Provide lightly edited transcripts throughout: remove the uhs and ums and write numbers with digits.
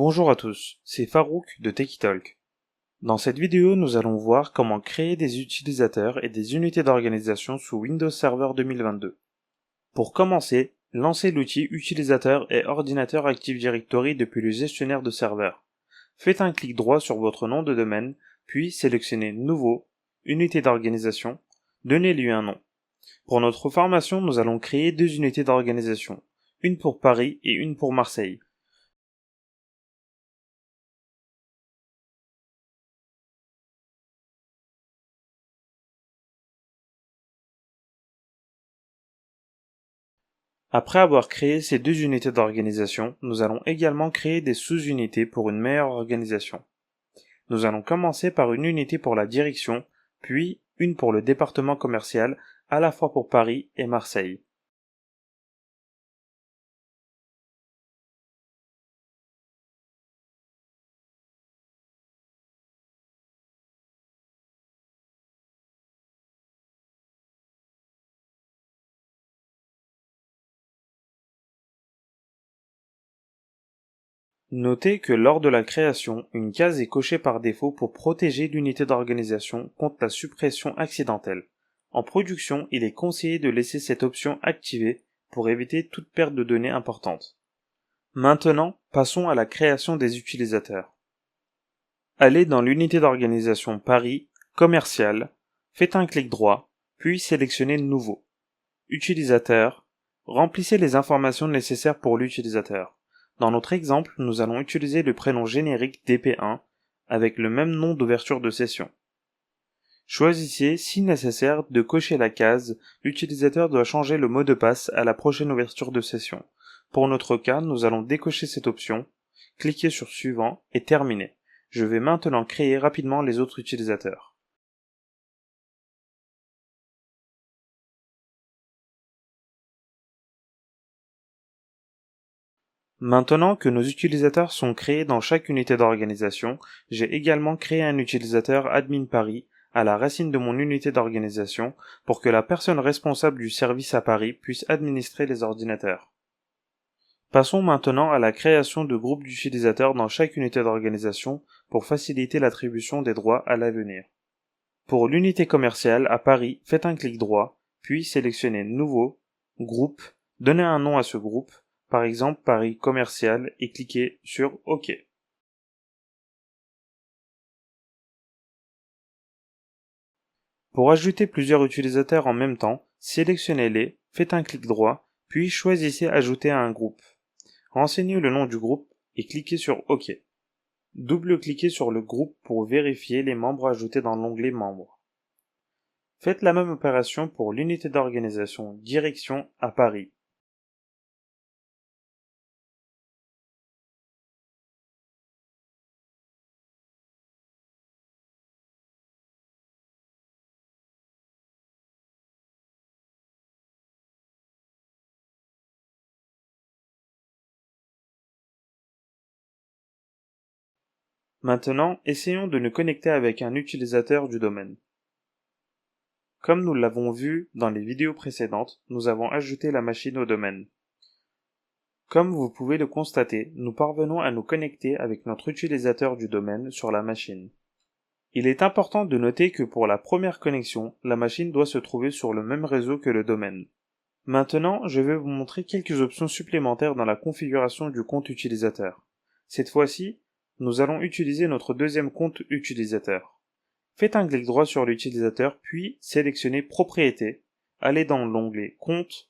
Bonjour à tous, c'est Farouk de TechieTalk. Dans cette vidéo, nous allons voir comment créer des utilisateurs et des unités d'organisation sous Windows Server 2022. Pour commencer, lancez l'outil Utilisateur et Ordinateur Active Directory depuis le gestionnaire de serveur. Faites un clic droit sur votre nom de domaine, puis sélectionnez Nouveau, Unité d'organisation, donnez-lui un nom. Pour notre formation, nous allons créer deux unités d'organisation, une pour Paris et une pour Marseille. Après avoir créé ces deux unités d'organisation, nous allons également créer des sous-unités pour une meilleure organisation. Nous allons commencer par une unité pour la direction, puis une pour le département commercial, à la fois pour Paris et Marseille. Notez que lors de la création, une case est cochée par défaut pour protéger l'unité d'organisation contre la suppression accidentelle. En production, il est conseillé de laisser cette option activée pour éviter toute perte de données importante. Maintenant, passons à la création des utilisateurs. Allez dans l'unité d'organisation Paris, Commercial, faites un clic droit, puis sélectionnez Nouveau. Utilisateur, remplissez les informations nécessaires pour l'utilisateur. Dans notre exemple, nous allons utiliser le prénom générique DP1 avec le même nom d'ouverture de session. Choisissez, si nécessaire, de cocher la case « L'utilisateur doit changer le mot de passe à la prochaine ouverture de session ». Pour notre cas, nous allons décocher cette option, cliquer sur Suivant et Terminer. Je vais maintenant créer rapidement les autres utilisateurs. Maintenant que nos utilisateurs sont créés dans chaque unité d'organisation, j'ai également créé un utilisateur admin Paris à la racine de mon unité d'organisation pour que la personne responsable du service à Paris puisse administrer les ordinateurs. Passons maintenant à la création de groupes d'utilisateurs dans chaque unité d'organisation pour faciliter l'attribution des droits à l'avenir. Pour l'unité commerciale à Paris, faites un clic droit, puis sélectionnez Nouveau, Groupe, donnez un nom à ce groupe, par exemple Paris Commercial, et cliquez sur OK. Pour ajouter plusieurs utilisateurs en même temps, sélectionnez-les, faites un clic droit, puis choisissez Ajouter à un groupe. Renseignez le nom du groupe et cliquez sur OK. Double-cliquez sur le groupe pour vérifier les membres ajoutés dans l'onglet Membres. Faites la même opération pour l'unité d'organisation Direction à Paris. Maintenant, essayons de nous connecter avec un utilisateur du domaine. Comme nous l'avons vu dans les vidéos précédentes, nous avons ajouté la machine au domaine. Comme vous pouvez le constater, nous parvenons à nous connecter avec notre utilisateur du domaine sur la machine. Il est important de noter que pour la première connexion, la machine doit se trouver sur le même réseau que le domaine. Maintenant, je vais vous montrer quelques options supplémentaires dans la configuration du compte utilisateur. Cette fois-ci, nous allons utiliser notre deuxième compte utilisateur. Faites un clic droit sur l'utilisateur, puis sélectionnez Propriétés, allez dans l'onglet Compte,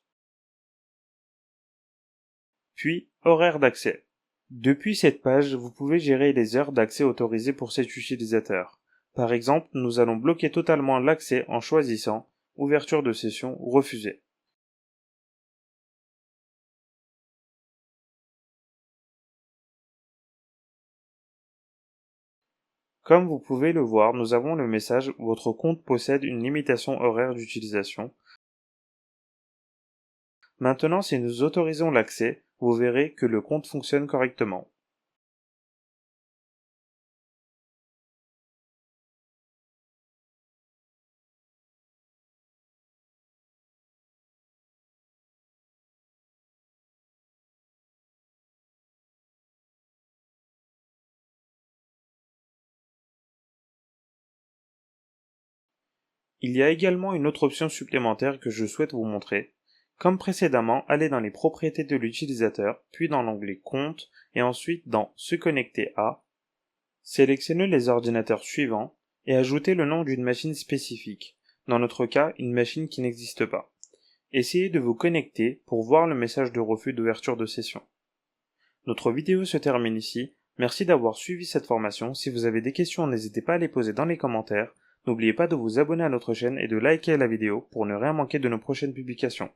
puis Horaires d'accès. Depuis cette page, vous pouvez gérer les heures d'accès autorisées pour cet utilisateur. Par exemple, nous allons bloquer totalement l'accès en choisissant Ouverture de session refusée. Comme vous pouvez le voir, nous avons le message « Votre compte possède une limitation horaire d'utilisation ». Maintenant, si nous autorisons l'accès, vous verrez que le compte fonctionne correctement. Il y a également une autre option supplémentaire que je souhaite vous montrer. Comme précédemment, allez dans les propriétés de l'utilisateur, puis dans l'onglet Compte, et ensuite dans Se connecter à. Sélectionnez les ordinateurs suivants et ajoutez le nom d'une machine spécifique, dans notre cas une machine qui n'existe pas. Essayez de vous connecter pour voir le message de refus d'ouverture de session. Notre vidéo se termine ici, merci d'avoir suivi cette formation, si vous avez des questions n'hésitez pas à les poser dans les commentaires, n'oubliez pas de vous abonner à notre chaîne et de liker la vidéo pour ne rien manquer de nos prochaines publications.